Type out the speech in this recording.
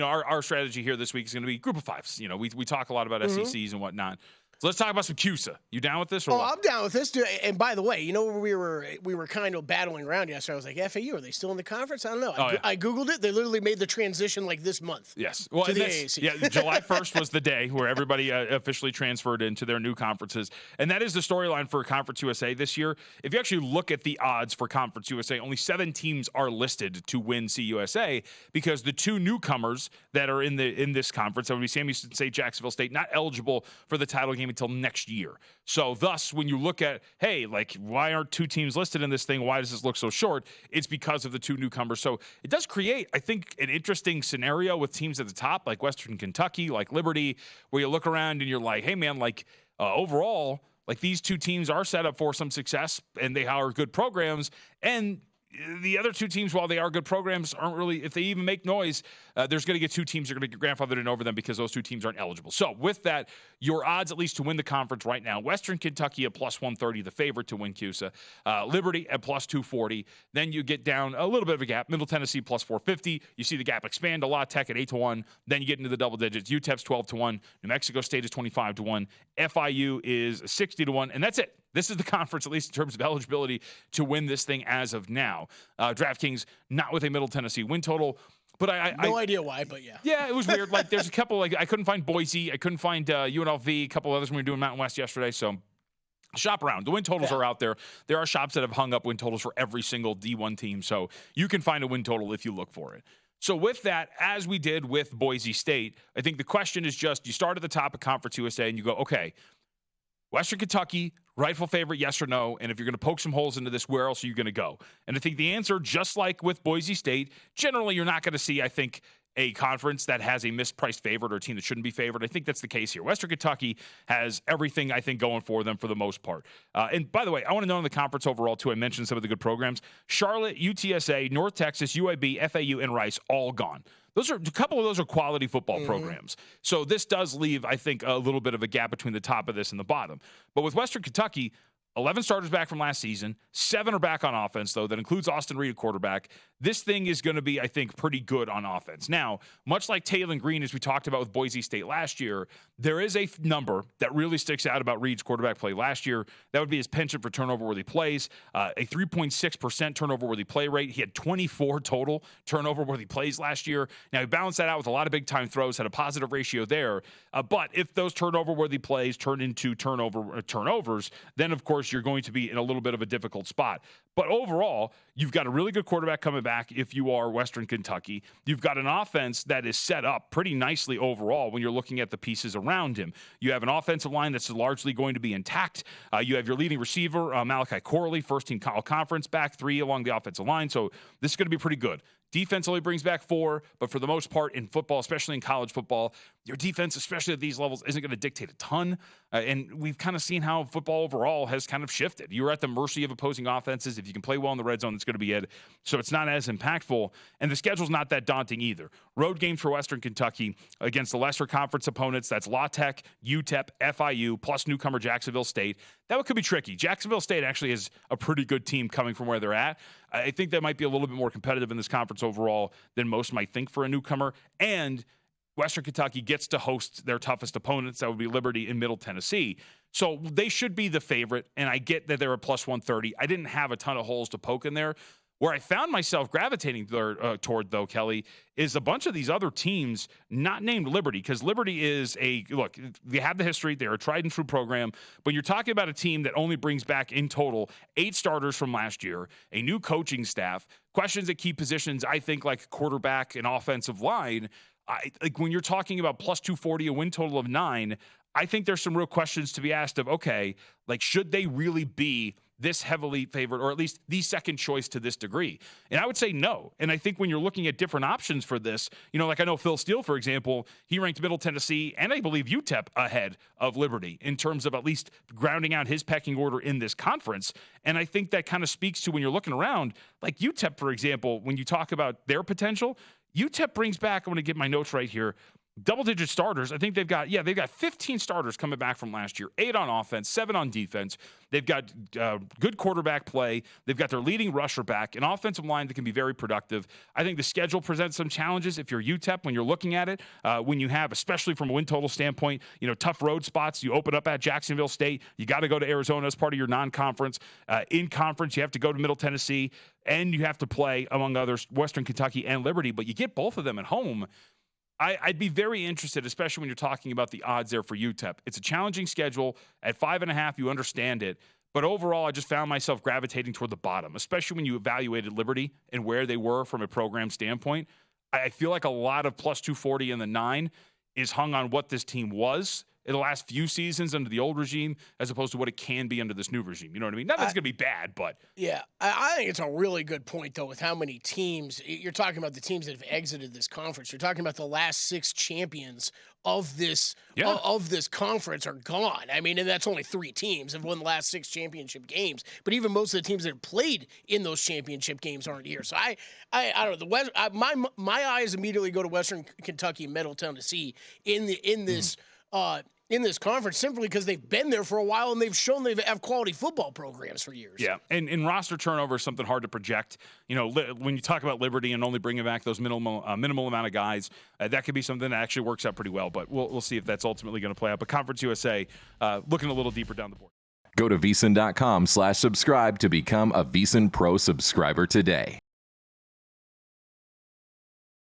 our strategy here this week is going to be group of fives. We talk a lot about SECs and whatnot. So let's talk about some CUSA. You down with this? Or what? I'm down with this, dude. And by the way, we were kind of battling around yesterday. I was like, FAU, are they still in the conference? I don't know. I Googled it. They literally made the transition like this month. Yes. Well, to the AAC. Yeah, July 1st was the day where everybody officially transferred into their new conferences. And that is the storyline for Conference USA this year. If you actually look at the odds for Conference USA, only 7 teams are listed to win CUSA because the 2 newcomers that are in this conference, that would be Sam Houston State, Jacksonville State, not eligible for the title game until next year. So thus, when you look at, hey, like, why aren't 2 teams listed in this thing? Why does this look so short? It's because of the 2 newcomers. So it does create, I think, an interesting scenario with teams at the top, like Western Kentucky, like Liberty, where you look around and you're like, hey, man, like, overall, like, these 2 teams are set up for some success, and they are good programs. And the other 2 teams, while they are good programs, aren't really, if they even make noise, there's going to get 2 teams that are going to get grandfathered in over them because those 2 teams aren't eligible. So with that, your odds at least to win the conference right now, Western Kentucky at plus 130, the favorite to win CUSA. Liberty at plus 240. Then you get down a little bit of a gap. Middle Tennessee plus 450. You see the gap expand a lot. Tech at 8-1. Then you get into the double digits. UTEP's 12-1. New Mexico State is 25-1. FIU is 60-1. And that's it. This is the conference, at least in terms of eligibility, to win this thing as of now. DraftKings, not with a Middle Tennessee win total. But no idea why, but yeah. Yeah, it was weird. Like, there's a couple, like, I couldn't find Boise. I couldn't find UNLV, a couple others when we were doing Mountain West yesterday. So shop around. The win totals are out there. There are shops that have hung up win totals for every single D1 team. So you can find a win total if you look for it. So with that, as we did with Boise State, I think the question is just, you start at the top of Conference USA and you go, okay, Western Kentucky, rightful favorite, yes or no? And if you're going to poke some holes into this, where else are you going to go? And I think the answer, just like with Boise State, generally you're not going to see, I think, a conference that has a mispriced favorite or a team that shouldn't be favored. I think that's the case here. Western Kentucky has everything, I think, going for them for the most part. And by the way, I want to know in the conference overall, too, I mentioned some of the good programs. Charlotte, UTSA, North Texas, UAB, FAU, and Rice, all gone. A couple of those are quality football programs. So this does leave, I think, a little bit of a gap between the top of this and the bottom. But with Western Kentucky, 11 starters back from last season. 7 are back on offense, though. That includes Austin Reid, quarterback. This thing is going to be, I think, pretty good on offense. Now, much like Taylor Green, as we talked about with Boise State last year, there is a number that really sticks out about Reid's quarterback play last year. That would be his penchant for turnover-worthy plays, a 3.6% turnover-worthy play rate. He had 24 total turnover-worthy plays last year. Now, he balanced that out with a lot of big-time throws, had a positive ratio there. But if those turnover-worthy plays turn into turnovers, then, of course, you're going to be in a little bit of a difficult spot. But overall, you've got a really good quarterback coming back if you are Western Kentucky. You've got an offense that is set up pretty nicely overall when you're looking at the pieces around him. You have an offensive line that's largely going to be intact. You have your leading receiver, Malachi Corley, first-team conference, back 3 along the offensive line. So this is going to be pretty good. Defense only brings back 4, but for the most part in football, especially in college football, your defense, especially at these levels, isn't going to dictate a ton. And we've kind of seen how football overall has kind of shifted. You're at the mercy of opposing offenses. If you can play well in the red zone, that's going to be it. So it's not as impactful. And the schedule's not that daunting either. Road games for Western Kentucky against the lesser conference opponents. That's La Tech, UTEP, FIU, plus newcomer Jacksonville State. That could be tricky. Jacksonville State actually is a pretty good team coming from where they're at. I think that might be a little bit more competitive in this conference overall than most might think for a newcomer. And Western Kentucky gets to host their toughest opponents. That would be Liberty and Middle Tennessee. So they should be the favorite, and I get that they're a plus 130. I didn't have a ton of holes to poke in there. Where I found myself gravitating toward, though, Kelly, is a bunch of these other teams not named Liberty, because Liberty is look, they have the history. They're a tried-and-true program. But you're talking about a team that only brings back in total 8 starters from last year, a new coaching staff, questions at key positions, I think, like quarterback and offensive line. Like when you're talking about plus 240, a win total of 9, I think there's some real questions to be asked of, okay, like should they really be this heavily favored, or at least the second choice to this degree? And I would say no. And I think when you're looking at different options for this, like I know Phil Steele, for example, he ranked Middle Tennessee and I believe UTEP ahead of Liberty in terms of at least grounding out his pecking order in this conference. And I think that kind of speaks to when you're looking around, like UTEP, for example, when you talk about their potential, UTEP brings back, I'm going to get my notes right here, double-digit starters. I think they've got 15 starters coming back from last year, 8 on offense, 7 on defense. They've got good quarterback play. They've got their leading rusher back, an offensive line that can be very productive. I think the schedule presents some challenges if you're UTEP when you're looking at it, when you have, especially from a win total standpoint, tough road spots. You open up at Jacksonville State. You got to go to Arizona as part of your non-conference. In conference, you have to go to Middle Tennessee, and you have to play, among others, Western Kentucky and Liberty, but you get both of them at home. I'd be very interested, especially when you're talking about the odds there for UTEP. It's a challenging schedule. At 5.5, you understand it. But overall, I just found myself gravitating toward the bottom, especially when you evaluated Liberty and where they were from a program standpoint. I feel like a lot of plus 240 in the 9 is hung on what this team was in the last few seasons under the old regime as opposed to what it can be under this new regime. You know what I mean? Not that it's going to be bad, but. Yeah, I think it's a really good point, though, with how many teams. You're talking about the teams that have exited this conference. You're talking about the last 6 champions of this conference are gone. I mean, and that's only 3 teams have won the last 6 championship games. But even most of the teams that have played in those championship games aren't here. So I don't know. My eyes immediately go to Western Kentucky and Middle Tennessee in this conference simply because they've been there for a while and they've shown they have quality football programs for years. Yeah, and roster turnover is something hard to project. When you talk about Liberty and only bringing back those minimal amount of guys, that could be something that actually works out pretty well. But we'll see if that's ultimately going to play out. But Conference USA, looking a little deeper down the board. Go to VSiN.com/subscribe to become a VSiN Pro subscriber today.